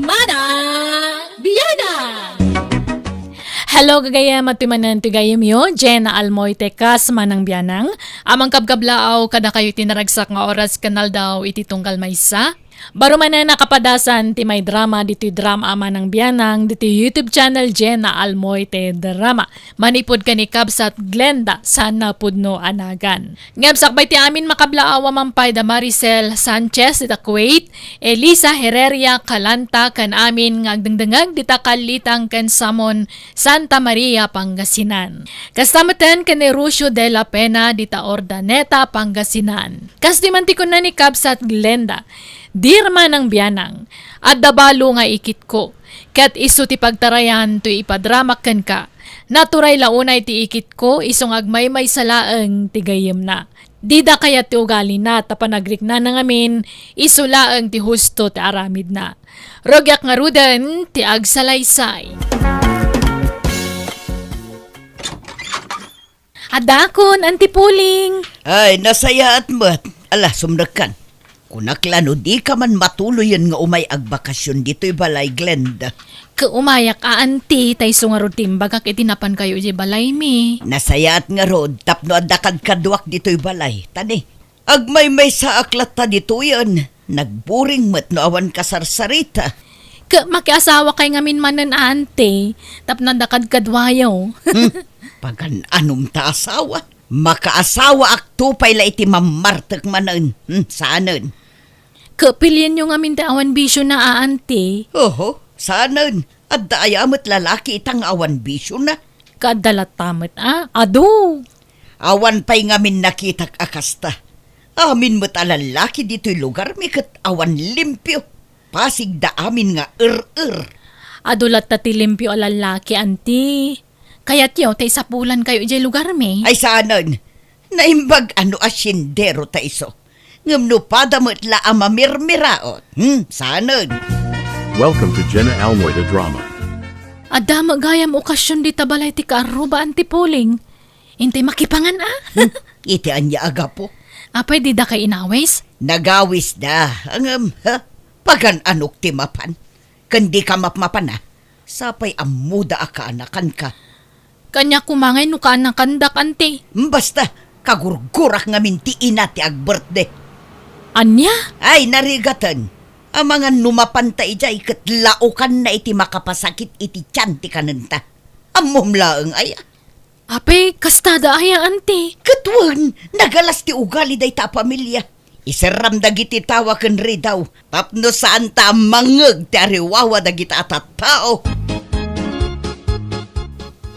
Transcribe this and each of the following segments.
Manang Bianang! Hello gagayam at timanan tigayam yo, Jena Almoite kas Manang Bianang. Amang kabkablaaw kada kayo tinaragsak nga oras kanal daw iti tunggal maysa. Baro man na nakapadasan ti may drama dito drama Manang Bianang dito YouTube channel Jena Almoite Drama. Manipod ka ni Kabsat Glenda sana pudno anagan. Ngabsak bay ti amin makablaaw mampay da Maricel Sanchez dita Kuwait, Elisa Hereria Kalanta kan amin ngagdengdengag dita Kalitang kan Samon Santa Maria Pangasinan. Kastamatan kan ni Rusio de la Pena dita Ordaneta Pangasinan. Kasdimanti ko na ni Kabsat Glenda. Dear Manang Bianang, at dabalo nga ikit ko, kat iso ti pagtarayan to ipadramakan ka. Naturay launay ti ikit ko, isong agmay-may salaang ti gayem na. Dida kaya ti ugali na, tapanagrik na nangamin, iso laang ti husto ti aramid na. Rogyak nga rudan, ti agsalaysay. Adakon, antipuling. Ay, nasaya at mat. Ala, sumnakan. Kunaklano, di ka man matuloyan nga umay agbakasyon dito'y balay, Glenda. Kaumayak aanti, tay sungarod timbagak itinapan kayo di balay mi. Nasayaat nga rod, tapno adakad kadwak dito'y balay. Tani, agmay-may sa aklat ta dito yan. Nagburing mat no awan kasarsarita. Makiasawa kay ngamin manan ante, tapno adakad kadwayaw. Pagan anong ta asawa? Makaasawa akto pay la iti mamartek manan. Saanan? Kapilyan nyo ngamin ti awan bisyo na aante. Oho, saanan? At daayamot lalaki itang awan bisyo na. Kadalat tamat ado. Awan pa'y ngamin nakitak akasta. Amin mo't alalaki dito'y lugar may kat awan limpyo. Pasig da amin nga Adulat ta ti limpyo alalaki anti. Kaya't yaw tay sapulan kayo di lugar mi. Ay saanan? Naimbag ano asyendero ta iso. Ngamno padamot la amamirmiraot. Saanan? Welcome to Jena Almoite Drama. Adama gayam okasyon di tabalay ti kaaruba antipuling. Intay makipangan Iti anya aga po. Apay di da kay inawis? Nagawis da. Pagan anok timapan. Kandi ka mapmapan Sapay amuda aka anakan ka. Kanya kumangay no ka ng kandak ante. Basta, kagurgurak nga minti ina ti ag-birthday. Anya? Ay, narigatan. Ang mga numapanta ijay katlaukan na iti makapasakit iti tiyan ti kanenta. Amumlaang ay. Ape, kastada aya ante. Katwan, nagalas ti ugali day ta pamilya. Isaram dagiti tawa ken ridaw. Tapno saan ta mangeg ti ariwawa dagiti atat tao.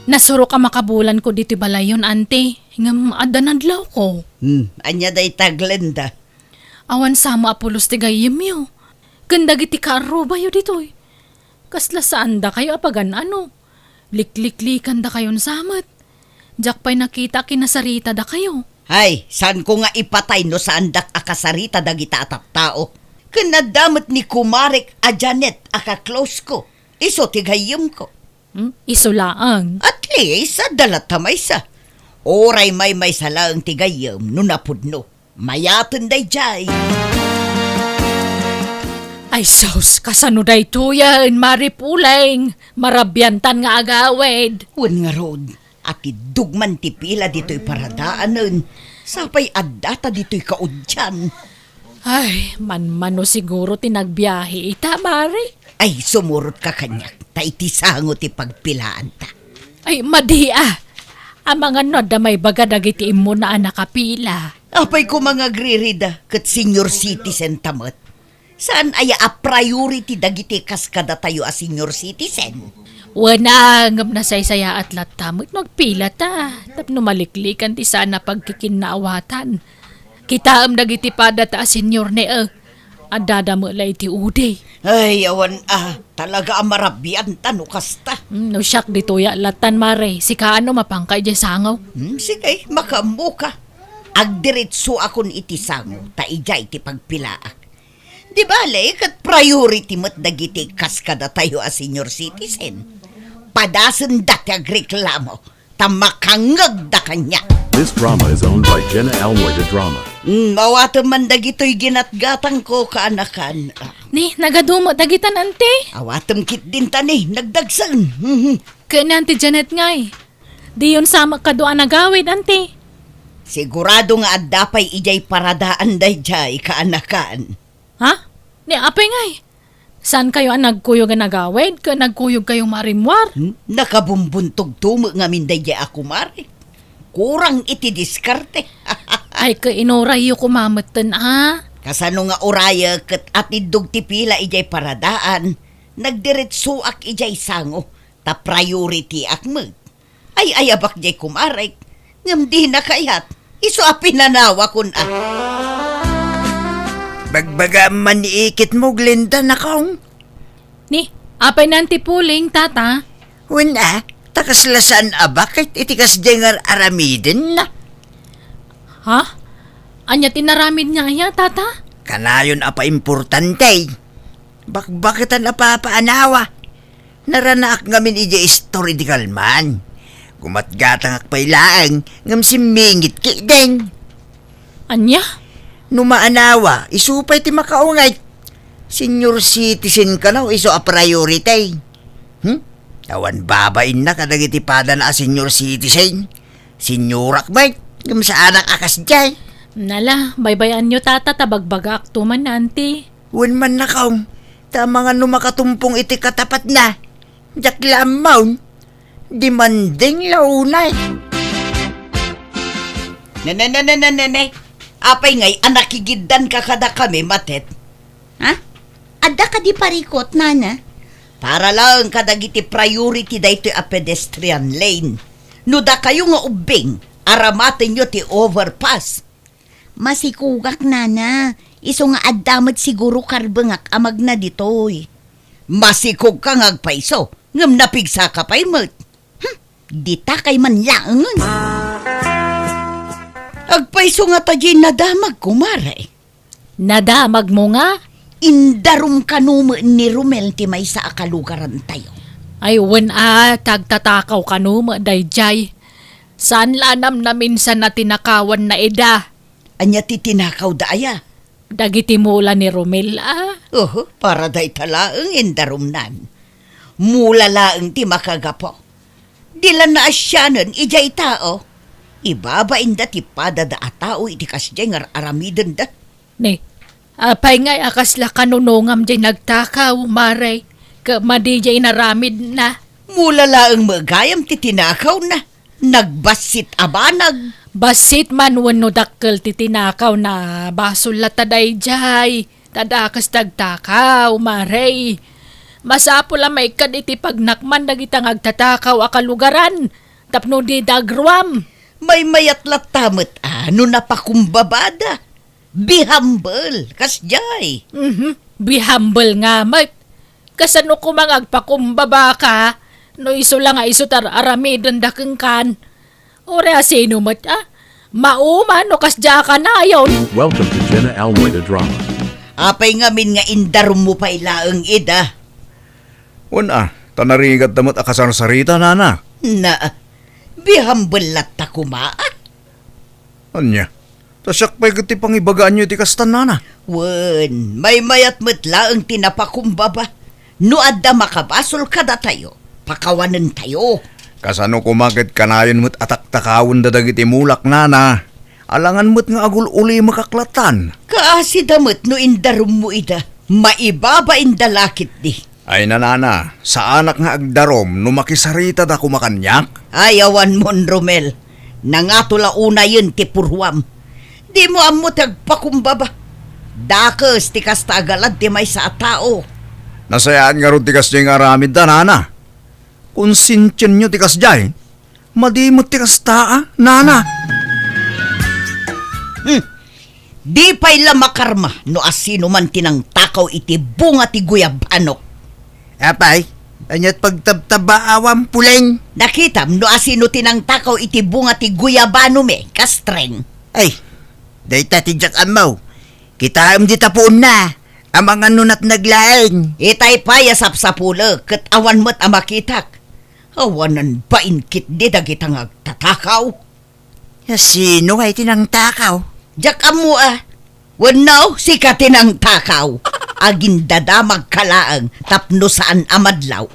Nasuro ka makabulan ko dito balayon, ante. Ngam adanadlaw ko. Anya day ta, Glenda. Awan sama apulos ti gayem yo. Ganda giti kaaruba yo dito. Kasla saan da kayo apagan ano. Likliklikan da kayon samat. Diyak pa'y nakita kinasarita da kayo. Ay, saan ko nga ipatay no saan dak akasarita dagita atap tao. Kanadamot ni Kumarek a Janet aka-close ko. Iso ti gayem ko. Isulaang. At least, dalat tamay sa. Oray may salaang tigayam no napudno. Mayaton day jay. Ay sos, kasano day tuyan, maripuleng. Marabyantan nga agawed. Wan nga rod, at idugman ti pila dito'y paradaanan. Sapay addata dito'y kaudyan. Ay, manmano siguro tinagbiyahe ita, mare. Ay, sumurot ka kanyak. Ta iti sango ti pagpilaan ta. Ay, madi Ang mga noda may baga dagiti imo na nakapila. Apay ko mga gririda kat senior citizen tamat. Saan aya a priority dagiti kaskada tayo a senior citizen? Wanangam na saysaya at latamot magpila ta. Tapno maliklikan ti sana pagkikinaawatan. Kitaam dagiti pada ta a senior ne Adada mo lay ti uday. Ay, awan talaga amarabyan tano kasta. No siyak dito ya latan mare. Sika ano mapangkay di sangaw. Sige, makamuka. Agdiritso akon iti sangaw, ta ijay ti pagpilaak. Di bale, kat priority mo't dagiti kaskada tayo a senior citizen. Padasan dati agreklamo, ta makangag da kanya. This drama is owned by Jena Almoite Drama. Awatam man dagito'y ginatgatang ko kaanakan. Ni, nagadumo dagitan ante. Awatam kit din tani, nagdagsan. Kaya ante Janet ngay. Di yun sama kaduan nagawid ante. Sigurado nga addapay ijay paradaan day jay kaanakan. Ha? Ni, apay ngay. Saan kayo ang nagkuyog ang nagawid? Ka nagkuyog kayong marimwar? Nakabumbuntog tumo nga minday jay ako mare. Kurang iti diskarte. Ay, ka inorayo kumamatan Kasano nga oraya ket atidog ti pila ijay paradaan. Nagdiretso ak ijay sango. Ta priority ak meg. Ay ayabak jay kumarek. Ngam di na kayat. Iso a pinanawa kun Bagbaga man ikit mo, Glenda na kaong. Ni, apay nanti puling, tata. Wala, takaslasan bakit itikas dengar aramiden na. Ha? Anya tinaramid niya ya, tata? Kanayon apa importante. Bakbakitan paanawa. Naranaak ngamin ija historical man. Gumatgatang akpailaang ngam simingit kideng. Anya? Numaanawa, isupay ti makaungay. Senior citizen ka na o iso a priority. Awan babain na kadagiti pada na a senior citizen. Senyorak bay, ngam sa anak akas jay. Nala, baybayan nyo tata tabagbagak tuman na ante. Wan man na kaong, tama nga numakatumpong iti katapat na. Jak lamaw, demanding launay. Nanay. Apay ngay anakigiddan ka kada kami matet. Ha? Adda ka di parikot, nana? Para lang kadagiti priority dayto a pedestrian lane. Nuda kayo nga ubing, aramatin nyo ti overpass. Masikugak, nana. Iso nga addamat siguro karbengak amag na ditoy. Masikog ka ngagpaiso, ngam napigsa ka pa'y mat. Dita kay man laangan. Agpaiso nga taji nadamag kumare. Nadamag mo nga? Indarum kanumo ni Romel ti may sa akalugaran tayo. Ay, tagtatakaw kanuma, dayjay. Saan lanam na minsan na tinakawan na eda? Anya ti tinakaw daaya. Dagiti mula ni Romel, Para day talaang indarum nan. Mula laang ti makagapo. Dila na asyanan ijay tao. Ibabain da ti pada da atao iti kasjay nga aramiden da. Ni, apay ngay akasla kanunongam jay nagtakaw, maray. Ka madijay naramid na. Mula laang magayam ti tinakaw na. Nagbasit abanag. Basit man wano dakkel ti tinakaw na basol la taday jay. Tadakas dagtakaw, maray. Masapo la may kad iti pagnakman dagitang agtatakaw akalugaran. Tapno di dagruam. May mayat latamet ano napakumbabada. Be humble, kasjay. Be humble nga, mat. Kasano ko agpakumbaba ka, no iso lang nga iso tar aramidon dakeng kan. Ore asino mat, Mauma no kasja ka na ayon. Welcome to Jena Almoite Drama. Apay ngamin nga indarum mo pa ilaang ida. Wana, tanarigat damot akasar sarita, nana. Na, be humble latta kumaa. Anya, tasyak pa'y gati pang ibagaan nyo ti kastan, nana. Wen, may mayat matlaang tinapakumbaba. No adda makabasol kada tayo, pakawanan tayo. Kasano kumakit kanayon mo't atak-takawon dadagiti mulak, nana. Alangan mo't nga agul uli makaklatan. Kaasi damot no indarum mo ida, maibaba indalakit di. Ay nanana, sa anak nga agdarom no makisarita da kumakanyak. Ayawan mon Romel, nangatula una yun ti purwam. Di mo ammo tagpakumbaba. Dakes ti kastagalad ti may sa tao. Nasayaan nga ron tikas dyan nga ramid da, nana. Kung sintyan nyo tikas dyan, madimot tikas taa, nana. Di pa'y lamakarma no asino man tinang takaw iti bunga ti guyab anok. Apay, anyat pagtabtaba awam puling. Nakitam no asino tinang takaw iti bunga ti guyabano me, kastreng. Ay, day tatidyak amaw. Kita di tapuon na. Amang anunat naglaeng. Itay paya sapsapula, ket awan mo't amakitak. Awanan ba inkit di dagitang agtatakaw? Sino ay tinang takaw? Jak amo Wanaw, sikatin ang takaw. Agin dadamag kalaang tapno saan amadlaw.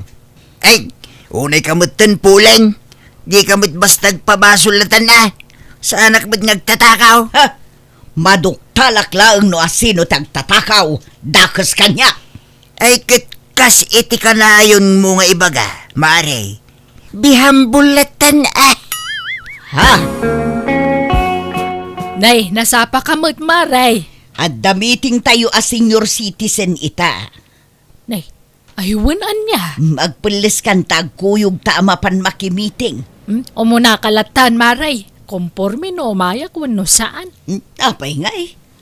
Ay, unay kamutan puleng. Di kamut bastag pabasulatan na. Sa anak ba't nagtatakaw? Ha? Maduktalak laang no asino tagtatakaw. Dakas kanya. Ay, kas iti ka na yun mo nga ibaga, Mare. Bihambulatan Ha? Nay, nasapa ka mo't maray. At damiting tayo senior citizen ita. Nay, aywan anya. Magpulis kan tagkuyog taamapan makimiting. Umuna kalatan maray. Komporme no umayak no saan. Apay nga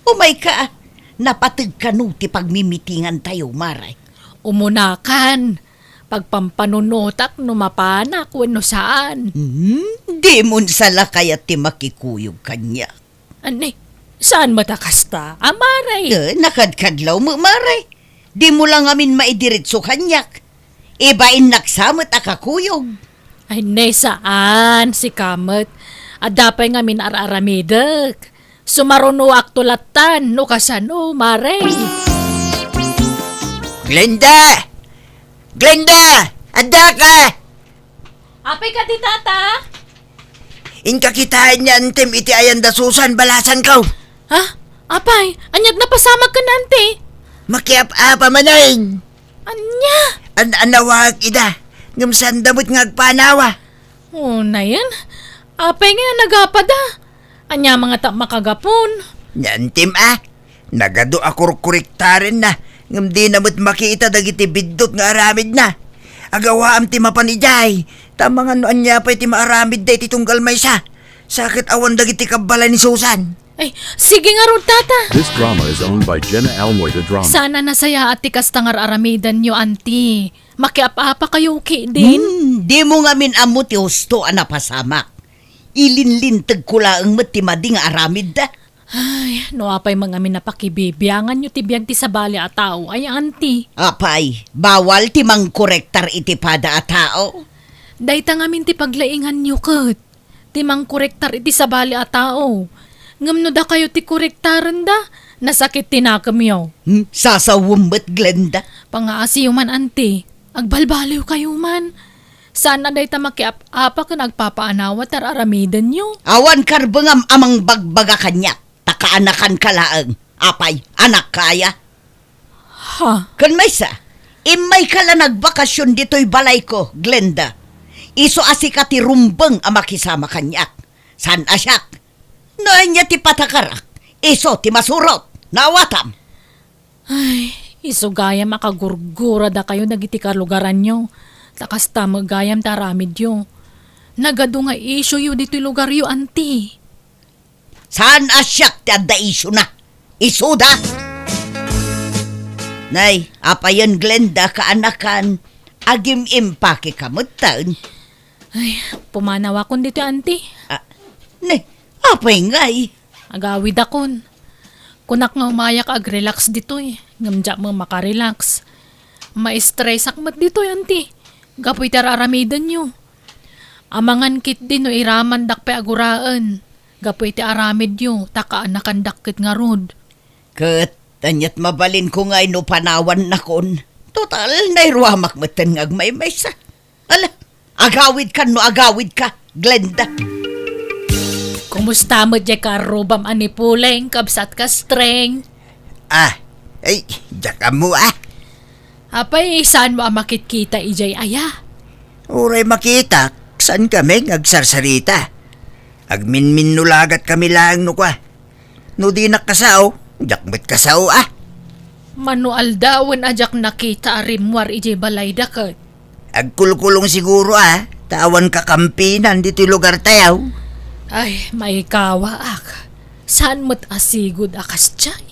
Umay ka Napatag ka no ti pagmimitingan tayo, Maray. Umunakan. Pagpampanunotak no mapanak no saan. Di mon sala kaya ti makikuyog kanya. Anay, saan matakasta? Amaray. Nakadkadlaw mo, Maray. Di mo lang amin maidiritso kanyak. Ibain naksamot akakuyog. Ay, nay, saan? Si Kamet. Adapay nga min araramidak. Sumaruno aktulatan, no kasano, maray. Glenda! Glenda! Anda ka! Apay ka di tata? Inkakitaan niya antem iti ayan da susan balasan kaw. Ha? Apay, anyag napasamag ka nante. Makiap-apa manayin. Anya? Anawag ida. Ngamsan damot ngagpanawa. Oh, na yan. Apay nga nagapada. Anya mga makagapon. Nyantim Nagado ako kuriktarin na. Ngam di namot makita dagiti bidot nga aramid na. Agawa am ti mapanijay. Tamang ano anya pa iti maaramid da iti tunggal may sa. Sakit awan dagiti kabala ni Susan. Ay, sige nga ron, tata. This drama is owned by Jena Almoite Drama. Sana nasaya at tikas tangar aramidan nyo, auntie. Makiapa-apa kayo, din. Di mo nga min amo ti husto napasamak. Ilinlintag ko laang matimading aramid da. Ay, no apay mga minapakibibiyangan nyo ti BIAG ti sabali at tao. Ay, auntie. Apay, bawal ti mang korektar iti pada a tao. Dayta nga min ti paglaingan nyo, kat. Ti mang korektar iti sabali at tao. Ngam no da kayo ti korektaran da. Nasakit tinakam yo. Sasawumbat, Glenda. Pangaasi man, auntie. Agbalbaliw kayo man. Sana dayta makiap-apa ka nagpapaanawat ar aramidan nyo. Awan karbangam amang bagbaga kanya. Takaanakan ka laang. Apay, anak kaya. Ha? Kan may sa, imay ka lang nagbakasyon dito'y balay ko, Glenda. Iso asika ti rumbang makisama kanya. San asyak? Noan niya ti patakarak. Iso ti masurot. Nawatam. Ay, isugaya makagurgura da kayo dagiti kalugaran nyo. Takas tamagayam taramid yo. Nagado nga isyo yu dito lugar yu, auntie. Saan asyak ti adda isyo na? Isuda! Nay, apayan Glenda kaanakan. Agim impake kamutan. Ay, pumanawa kon dito, auntie. Nay, apay ngay. Agawid akon. Kunak nga umayak ag-relax dito eh. Ngamdya mo makarelax. Ma-stress akmat dito, auntie. Gapoy tararamidan nyo. Amangan kit din no iraman dakpe aguraan. Gapoy ti aramid nyo, takaanakan dakit nga rod. Kat, tanyat mabalin ko ngay no panawan na kon. Total, nairwamak matan ngagmay-may sa. Ala, agawid ka no agawid ka, Glenda. Kumusta mo dya ka robam anipuleng, kabsat ka streng? Ay, jaka mo Apay, saan mo makikita ijay aya? Uray makita, saan kami agsarsarita? Agminmin nulagat kami lang no kwa. No di nakasaw, jakmet kasaw Manual dawan ajak nakita arimwar ijay balay dakat. Agkulkulong siguro tawan kakampinan dito lugar tayaw. Ay, may kawaak. Saan mo't asigod akas jay?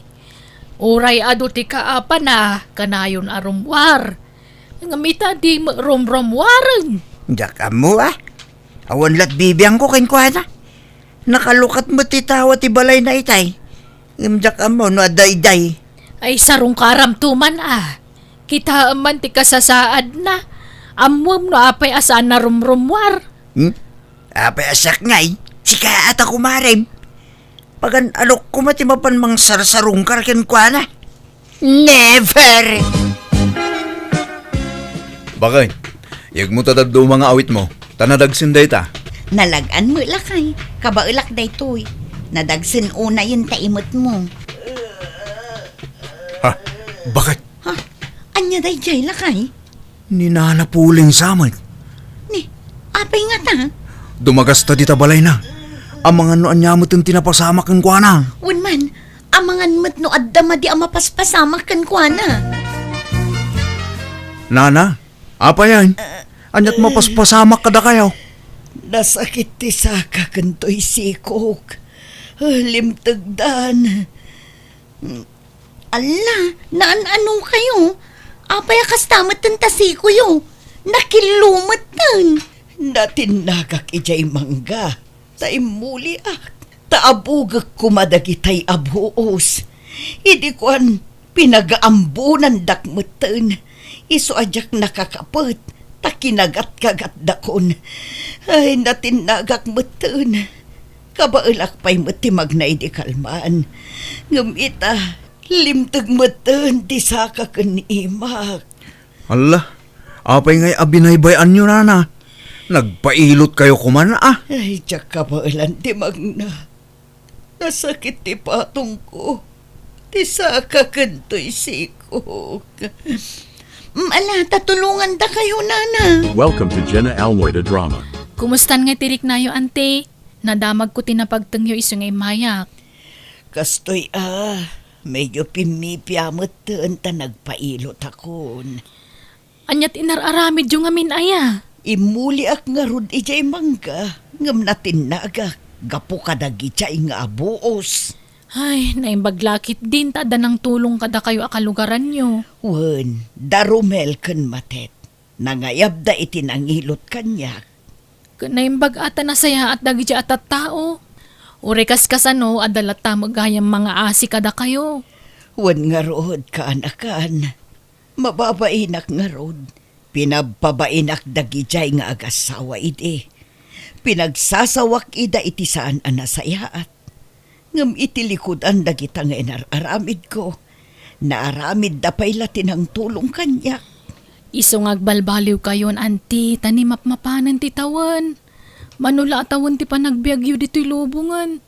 Uray ado ti kaapa na, kanayon arumwar. Ngamita di rumrumwaran. Jaka mo awan lat bibiyang ko kinkwana. Nakalukat mo ti tawa ti balay na itay. Jaka mo no aday-day. Ay sarong karamtuman Kita man ti kasasaad na. Amwam no apay asan na rumrumwar. Apay asak ngay, sika at ako marim. Pagan alok ko matimapan mang sarsarong karken kwa na. Never! Bakay, yag mo tataddo mga awit mo. Tanadagsin day ta. Nalagan mo lakay. Kabailak day toy. Nadagsin una yung taimot mo. Ha? Bakit? Ha? Anya day jay lakay? Ninanapuling samay. Ni, apay nga ta? Dumagas ta di ta balay na. Ang mga noan niya mo itong tinapasamak ng kwa na. Unman, amangan mo't no addama di ang mapaspasamak kan kwa na. Nana, apa yan? Anyat mapaspasamak kada kayo. Nasakit ti saka kanto'y sikok. Limtagdan. Ala, naan-anong kayo? Apay akastamat ng tasiko yo. Nakilumot nun. Natinagak ijay mangga. Ta imuli taabugak kumadagitay abuos. Idi kuan pinagaambunan dakmeten. Iso ajak nakakapet. Takinagat-kagat dakon. Ay natinagak meten. Kabailak pa'y matimag na idi kalman. Ngamita, limtag meten ti saka kan imak. Allah, apay ngay abinaybayan nyo nana. Nagpailot kayo kuman Ay, tiyak kabailan ti magna. Nasakit ti patong ko. Ti saka kanto'y sikok. Ala, tatulungan ta kayo, nana. Welcome to Jena Almoite Drama. Kumustan nga tirik na yo, ante? Nadamag ko tinapagtengyo iso nga mayak. Kastoy medyo pimipyamot ta nagpailot akon. Anyat inararamid yung amin aya. Imuli ak nga rod ijay mangga. Ngam natin naga. Gapo kadagi chay nga abuos. Ay, naimbaglakit din tada ng tulong kada kayo akalugaran nyo. Wen, darumel kan matet. Nangayab da itinangilot kanyak. Naimbag ata na saya at dagi at tao. Urekas kasano adalat tamagayang mga asi kada kayo. Wen nga rod kaanakan. Mababainak nga rod. Pinababainak dagijay nga agasawa iti. Pinagsasawak ida iti saan anasayaat. Ngam itilikudan dagita nga inararamid ko. Naaramid da pa'y latin ang tulong kanyak. Iso ngagbalbaliw kayon, anti, tanimap-mapanan ti tawan. Manula atawan ti panagbiagyo dito'y lubungan.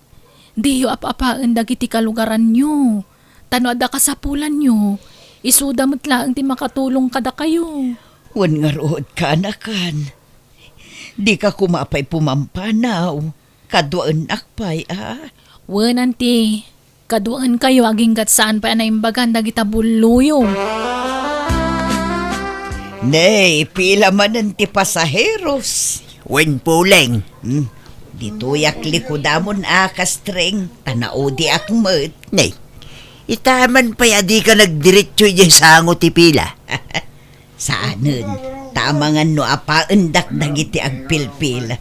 Diyo ap-apaan dagiti kalugaran nyo. Tano ada kasapulan nyo. Isuda matlaang ti makatulong kada kayo. Wan nga rood kaanakan. Di ka kumapay pumampanaw. Kaduan akpay Wan, anti, kaduan kayo aging gat saan pa naimbagan dagita buluyong. Nay, pila man ti pasaheros. Wen puleng. Dituyak likudamon kastreng. Tanao di akmet. Nay, itaman pa di ka nagdiretso yung sango ti pila. Saanen, tamangan no apaendak dagiti agpilpil.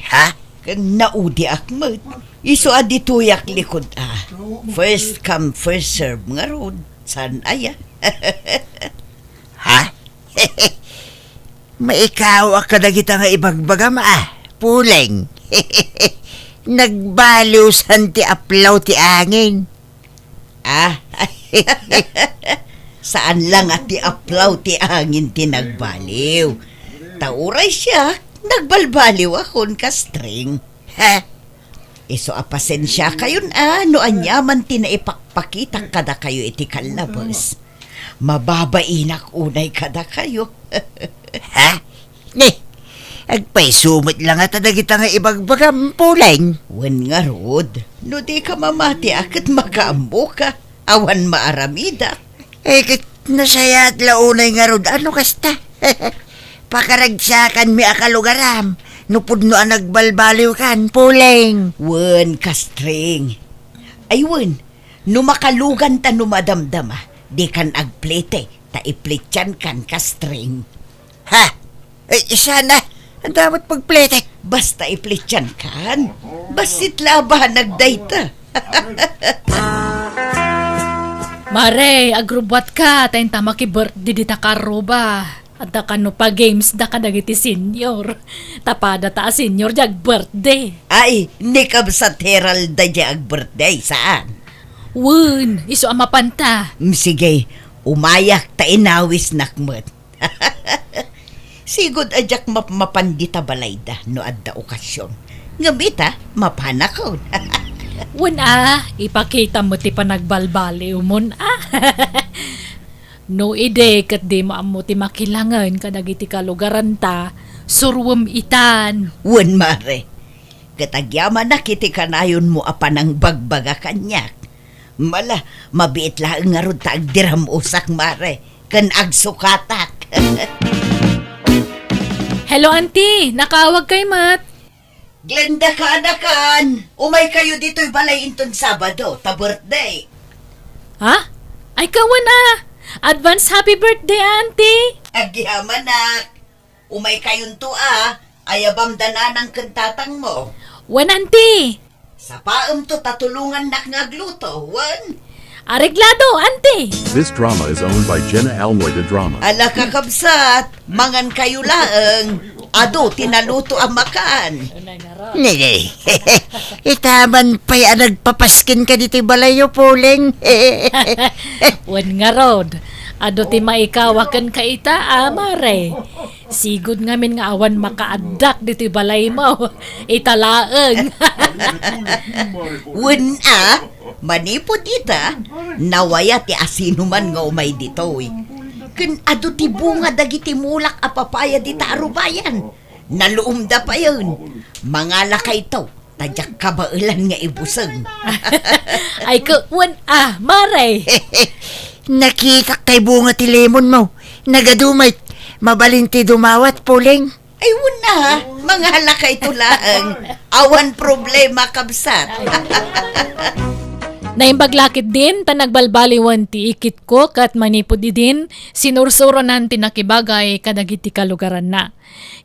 Ha? Kang naudi akmet. Iso adituyak likod First come, first serve nga rod. San aya? Ha? Maikaw ka na kita nga ibagbagam puleng. Nagbaliw san ti aplaw ti angin. Saan lang at ti aplaw ti angin ti nagbaliw. Tauray siya, nagbalbaliw akon kastring. Ha? Iso apasensya kayon no anyaman ti naipakpakita kada kayo iti kalabas. Mababainak unay kada kayo. Ha? Ni, agpay sumot lang at nagita nga ibagbagam puleng. Wen nga rod, no di ka mamati akit makaambo ka. Awan maaramida. Kit nasaya at launay nga rod, ano kasta? Pakaragsakan mi akalugaram. Nupod no ang nagbalbaliw kan, puleng. Wen, kastring. Ay wen, no makalugan ta no madamdama, di kan agplete, ta iplityan kan kastring. Ha? Sana, ang dapat pagplete. Basta iplityan kan, basit labahan nagdayta. Mare, agrubwat ka, tayo tamakibert di dita karo ba? At da kano pa games da ka dagiti senior. Tapada ta a senior jag birthday. Ay, ni kabsat Herald da ag birthday, saan? Wun, iso ang mapanta. Sige, umayak ta inawis nakmet. Sigod ajak mapandita balayda no adda okasyon. Ngamita, mapanakaw. Wun ipakita mo ti panagbalbali umon No ide kat di mo ti makilangan kadagiti kalugaran ta, surwem itan. Wen mare, katagyaman na kiti kanayon mo apan ang bagbaga kanyak. Mala, mabiit lang nga ron ta agdiram usak mare, kan agsukatak. Hello auntie, nakawag kay Mat. Glenda ka anakan, umay kayo dito'y balay inton Sabado, ta birthday. Ha? Ay kawan Advance happy birthday auntie. Agyaman nak, umay kayon to ayabam dananang kantatang mo. Wan auntie. Sa paam to tatulungan nak ngagluto, wan. Areglado auntie. This drama is owned by Jena Almoite Drama. Ala kakabsat, mangan kayo laeng. Ado, tinaluto ang makan. Nene, itaman pa yan nagpapaskin ka dito balayo, Puling. Wan nga rod. Ado ti maikawakan ka ita amare. Sigud ngamin nga awan makaadak dito balay mo. Italaeng. Wen manipod ita, nawaya ti asinuman nga umay ditoy. Ken ado ti bunga dagiti mulak a papaya di tarubayan. Naluom da pa yun. Mga lakay to, tadyak kabailan nga ibusag. Ay kawan mare. Nakikak tay bunga ti lemon mo. Nagadumay, mabalinti dumawat, Puling. Ay wala, mga lakay tulaang. Awan problema kabsat. Naimbaglakit din, tanagbalbaliwan ti ikit ko kat manipod din, sinursuronan ti nakibagay kadagiti kalugaran na.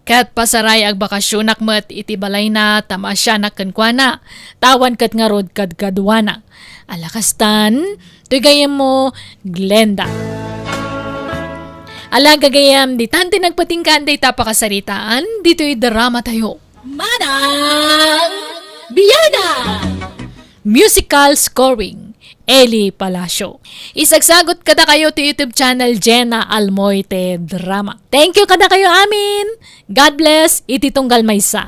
Kat pasaray ag bakasyonak met iti balay na tamasyanak kankwana, tawan kat ngarod kadkadwana. Alakastan, tuy gayam mo, Glenda. Ala gagayam, di tanti nagpatingkan day tapakasaritaan, dito'y drama tayo. Manang Bianang! Musical scoring, Eli Palacio. Isagsagot kada kayo to YouTube channel Jena Almoite Drama. Thank you kada kayo amin. God bless, iti tunggal maysa.